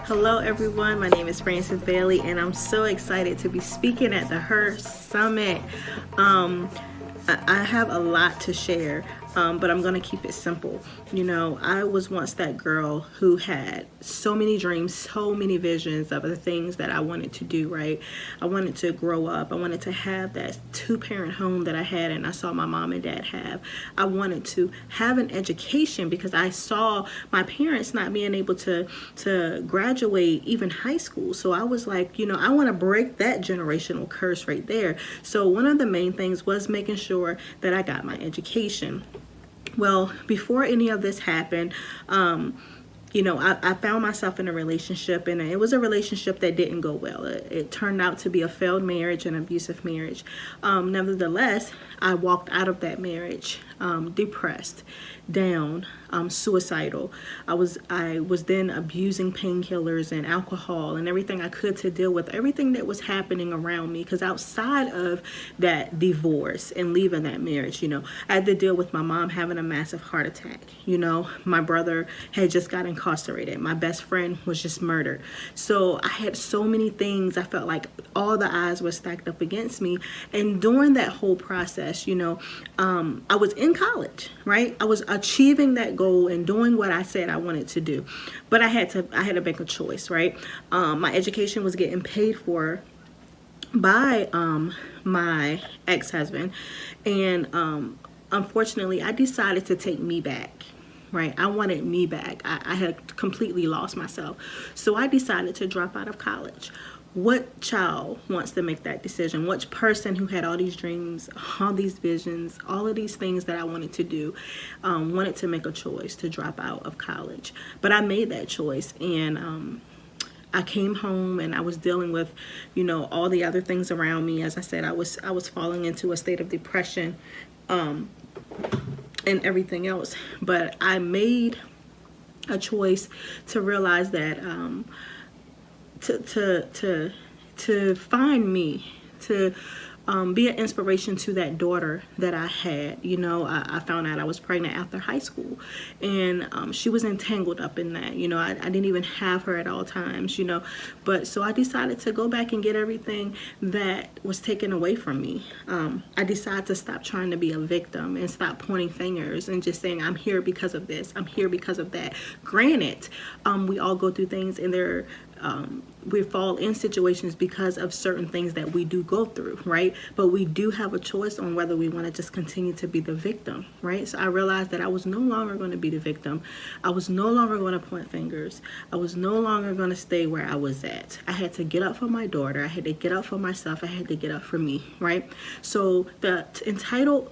Hello everyone, my name is Frances Bailey and I'm so excited to be speaking at the Her Summit. I have a lot to share, but I'm going to keep it simple. You know, I was once that girl who had so many dreams, so many visions of the things that I wanted to do, right? I wanted to grow up. I wanted to have that two-parent home that I had and I saw my mom and dad have. I wanted to have an education because I saw my parents not being able to graduate even high school. So I was like, you know, I want to break that generational curse right there. So one of the main things was making sure that I got my education. Well, before any of this happened, you know, I found myself in a relationship, and it was a relationship that didn't go well. It turned out to be a failed marriage, an abusive marriage. Nevertheless, I walked out of that marriage depressed, down, suicidal. I was then abusing painkillers and alcohol and everything I could to deal with everything that was happening around me. Because outside of that divorce and leaving that marriage, you know, I had to deal with my mom having a massive heart attack. You know, my brother had just got incarcerated. My best friend was just murdered. So I had so many things. I felt like all the odds were stacked up against me. And during that whole process, you know, I was in college, right? I was achieving that goal and doing what I said I wanted to do, but I had to make a choice, right? My education was getting paid for by my ex-husband, and unfortunately I decided to take me back. Right, I wanted me back. I had completely lost myself, so I decided to drop out of college. What child wants to make that decision? Which person who had all these dreams, all these visions, all of these things that I wanted to do, wanted to make a choice to drop out of college? But I made that choice, and I came home and I was dealing with, you know, all the other things around me. As I said, I was falling into a state of depression, and everything else. But I made a choice to realize that to find me, to be an inspiration to that daughter that I had. You know, I found out I was pregnant after high school, and she was entangled up in that. You know, I didn't even have her at all times, you know, but so I decided to go back and get everything that was taken away from me. I decided to stop trying to be a victim and stop pointing fingers and just saying, I'm here because of this, I'm here because of that. Granted, we all go through things, and we fall in situations because of certain things that we do go through, right? But we do have a choice on whether we want to just continue to be the victim, right? So I realized that I was no longer going to be the victim. I was no longer going to point fingers. I was no longer going to stay where I was at. I had to get up for my daughter. I had to get up for myself. I had to get up for me, right? So the title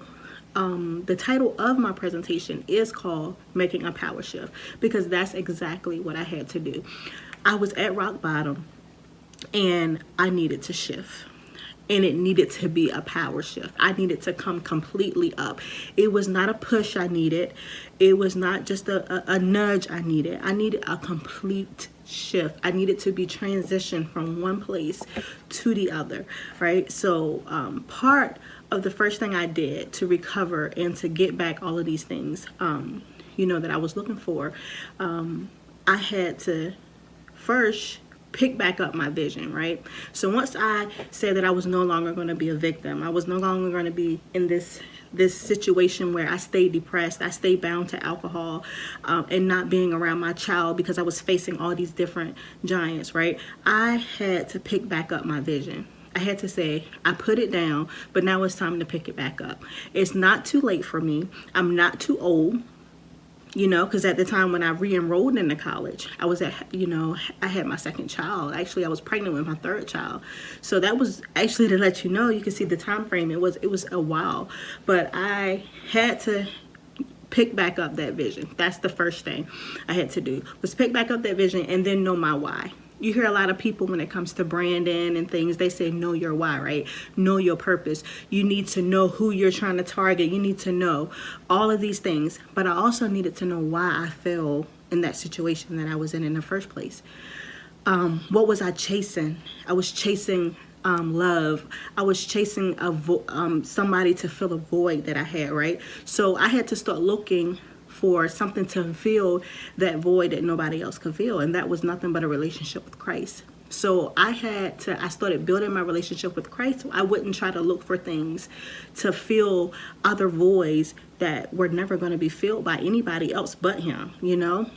of my presentation is called Making a Power Shift, because that's exactly what I had to do. I was at rock bottom and I needed to shift, and it needed to be a power shift. I needed to come completely up. It was not a push I needed. It was not just a nudge I needed. I needed a complete shift. I needed to be transitioned from one place to the other, right? So part of the first thing I did to recover and to get back all of these things, you know, that I was looking for, I had to first pick back up my vision, right? So once I said that I was no longer going to be a victim, I was no longer going to be in this situation where I stayed depressed, I stayed bound to alcohol, and not being around my child because I was facing all these different giants, right? I had to pick back up my vision. I had to say, I put it down, but now it's time to pick it back up. It's not too late for me. I'm not too old. You know, because at the time when I re-enrolled into college, I was you know, I had my second child. Actually, I was pregnant with my third child. So that was actually to let you know, you can see the time frame. It was a while, but I had to pick back up that vision. That's the first thing I had to do, was pick back up that vision and then know my why. You hear a lot of people when it comes to branding and things, they say know your why, right? Know your purpose. You need to know who you're trying to target. You need to know all of these things. But I also needed to know why I fell in that situation that I was in the first place. What was I chasing? I was chasing love. I was chasing somebody to fill a void that I had, right? So I had to start looking for something to fill that void that nobody else could fill, and that was nothing but a relationship with Christ. So I started building my relationship with Christ. So I wouldn't try to look for things to fill other voids that were never going to be filled by anybody else but him, you know.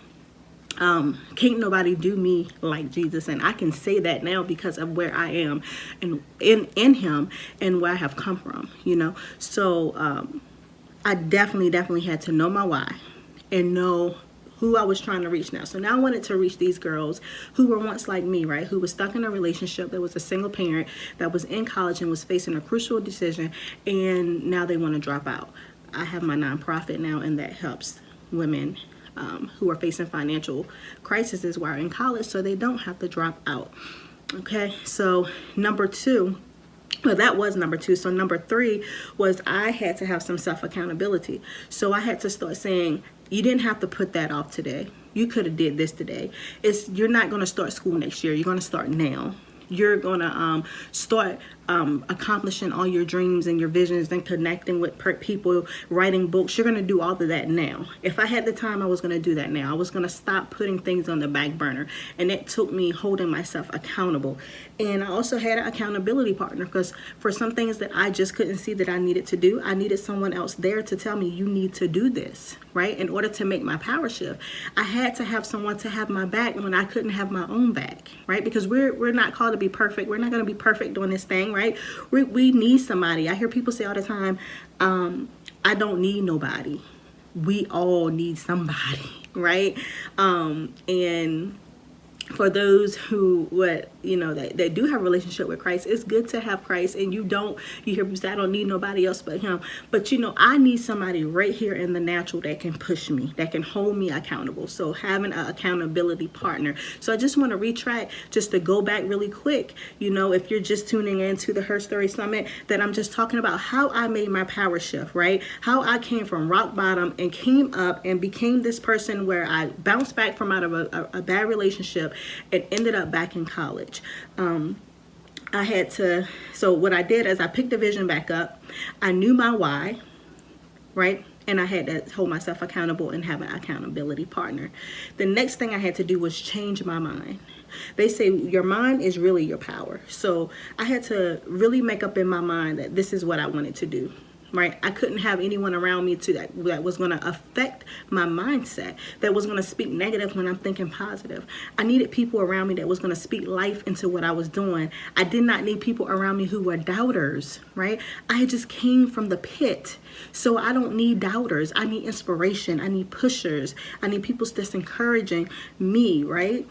Can't nobody do me like Jesus, and I can say that now because of where I am and in him and where I have come from, you know. So I definitely had to know my why and know who I was trying to reach now. So now I wanted to reach these girls who were once like me, right? Who was stuck in a relationship, that was a single parent, that was in college and was facing a crucial decision, and now they want to drop out. I have my nonprofit now, and that helps women who are facing financial crises while in college, so they don't have to drop out. Okay, so number two, well, that was number two. So number three was I had to have some self-accountability. So I had to start saying, you didn't have to put that off today. You could have did this today. You're not going to start school next year. You're going to start now. You're going to start accomplishing all your dreams and your visions and connecting with people, writing books. You're going to do all of that now. If I had the time, I was going to do that now. I was going to stop putting things on the back burner. And it took me holding myself accountable. And I also had an accountability partner, because for some things that I just couldn't see that I needed to do, I needed someone else there to tell me, you need to do this, right? In order to make my power shift, I had to have someone to have my back when I couldn't have my own back, right? Because we're not called to be perfect. We're not going to be perfect doing this thing, right? We need somebody. I hear people say all the time, I don't need nobody. We all need somebody, right? And for those who that do have a relationship with Christ, it's good to have Christ. And you hear people say, I don't need nobody else but him. But I need somebody right here in the natural that can push me, that can hold me accountable. So having an accountability partner. So I just want to retract, just to go back really quick. If you're just tuning into the Herstory Summit, that I'm just talking about how I made my power shift, right? How I came from rock bottom and came up and became this person where I bounced back from out of a bad relationship and ended up back in college. So what I did is I picked the vision back up. I knew my why, right? And I had to hold myself accountable and have an accountability partner. The next thing I had to do was change my mind. They say your mind is really your power. So I had to really make up in my mind that this is what I wanted to do. Right? I couldn't have anyone around me that was going to affect my mindset, that was going to speak negative when I'm thinking positive. I needed people around me that was going to speak life into what I was doing. I did not need people around me who were doubters, right? I just came from the pit. So I don't need doubters. I need inspiration. I need pushers. I need people that's encouraging me, right?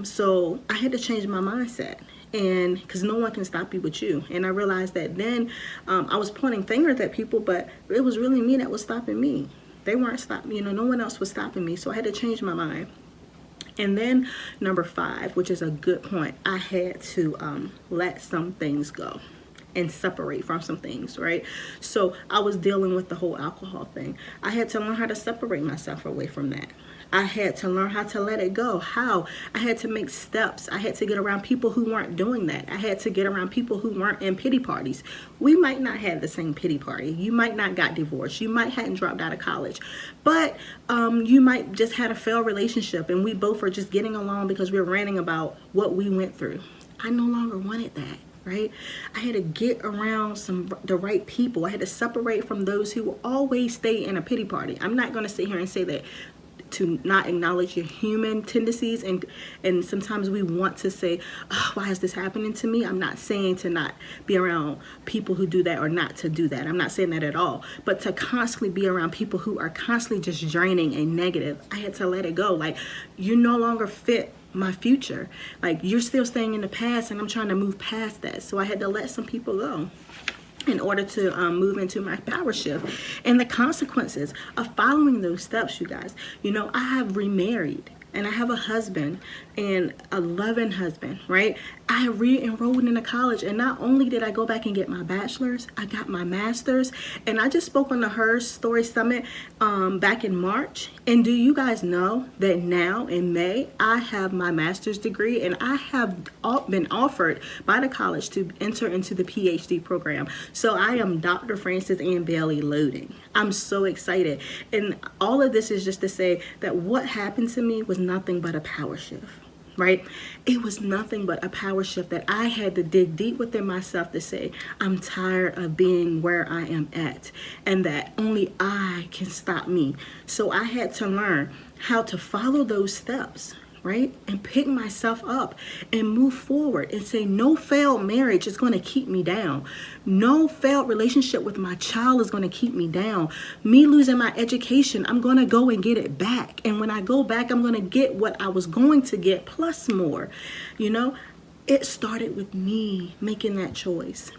So I had to change my mindset. And because no one can stop you but you. And I realized that then I was pointing fingers at people, but it was really me that was stopping me. They weren't stopping, no one else was stopping me. So I had to change my mind. And then number 5, which is a good point, I had to let some things go and separate from some things, right? So I was dealing with the whole alcohol thing. I had to learn how to separate myself away from that. I had to learn how to let it go. How? I had to make steps. I had to get around people who weren't doing that. I had to get around people who weren't in pity parties. We might not have the same pity party. You might not got divorced. You might hadn't dropped out of college. But you might just had a failed relationship and we both were just getting along because we were ranting about what we went through. I no longer wanted that. Right? I had to get around the right people. I had to separate from those who will always stay in a pity party. I'm not going to sit here and say that to not acknowledge your human tendencies, and sometimes we want to say, oh, why is this happening to me? I'm not saying to not be around people who do that or not to do that. I'm not saying that at all. But to constantly be around people who are constantly just draining and negative, I had to let it go. Like, you no longer fit my future. Like, you're still staying in the past and I'm trying to move past that. So I had to let some people go in order to move into my power shift. And the consequences of following those steps, you guys, I have remarried and I have a husband, and a loving husband, right? I re-enrolled into college, and not only did I go back and get my bachelor's, I got my master's. And I just spoke on the Herstory Summit back in March. And do you guys know that now in May, I have my master's degree, and I have been offered by the college to enter into the PhD program. So I am Dr. Frances Ann Bailey Loading. I'm so excited. And all of this is just to say that what happened to me was nothing but a power shift, right? It was nothing but a power shift that I had to dig deep within myself to say, I'm tired of being where I am at, and that only I can stop me. So I had to learn how to follow those steps, right? And pick myself up and move forward and say, no failed marriage is going to keep me down. No failed relationship with my child is going to keep me down. Me losing my education, I'm going to go and get it back. And when I go back, I'm going to get what I was going to get plus more. You know, it started with me making that choice.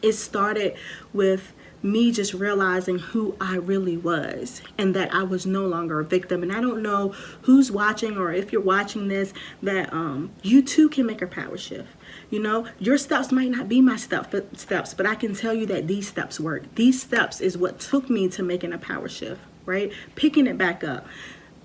It started with me just realizing who I really was and that I was no longer a victim. And I don't know who's watching, or if you're watching this, that you too can make a power shift. You know, your steps might not be my steps, but I can tell you that these steps work. These steps is what took me to making a power shift, right? Picking it back up,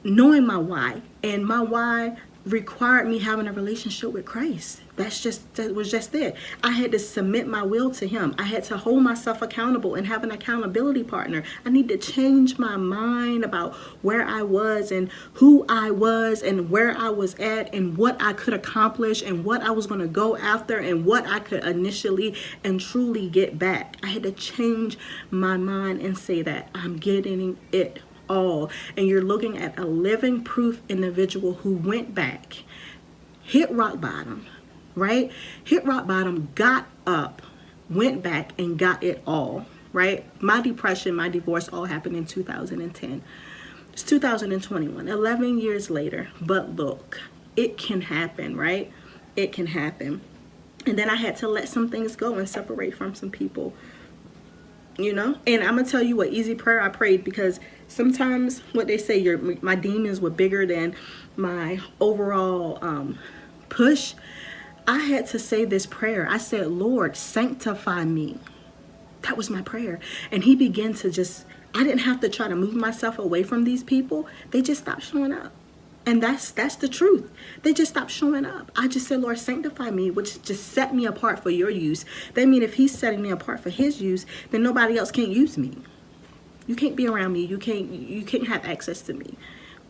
knowing my why, and my why required me having a relationship with Christ. That was just it. I had to submit my will to him. I had to hold myself accountable and have an accountability partner. I need to change my mind about where I was and who I was and where I was at and what I could accomplish and what I was going to go after and what I could initially and truly get back. I had to change my mind and say that I'm getting it all. And you're looking at a living proof individual who went back, hit rock bottom, right? Hit rock bottom, got up, went back and got it all, right? My depression, my divorce all happened in 2010. It's 2021, 11 years later. But look, it can happen, right? It can happen. And then I had to let some things go and separate from some people, you know? And I'm going to tell you what easy prayer I prayed, because sometimes what they say, my demons were bigger than my overall push. I had to say this prayer. I said, Lord, sanctify me. That was my prayer. And he began to I didn't have to try to move myself away from these people. They just stopped showing up. And that's the truth. They just stopped showing up. I just said, Lord, sanctify me, which just set me apart for your use. That means if he's setting me apart for his use, then nobody else can't use me. You can't be around me. You can't have access to me,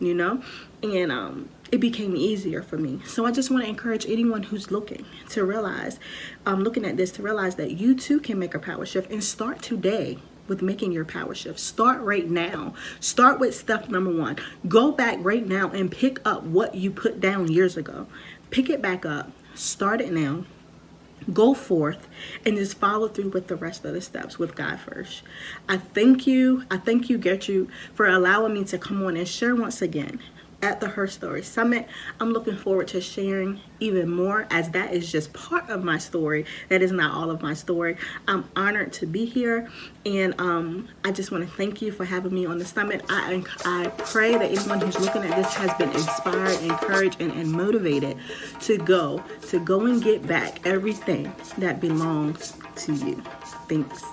you know? And it became easier for me. So I just want to encourage anyone who's looking to realize, looking at this, to realize that you too can make a power shift, and start today with making your power shift. Start right now. Start with step number 1. Go back right now and pick up what you put down years ago. Pick it back up. Start it now. Go forth and just follow through with the rest of the steps with God first. I thank you, Gertrude, for allowing me to come on and share once again at the Herstory Summit. I'm looking forward to sharing even more, as that is just part of my story. That is not all of my story. I'm honored to be here, and I just want to thank you for having me on the summit. I pray that anyone who's looking at this has been inspired, encouraged, and motivated to go and get back everything that belongs to you. Thanks.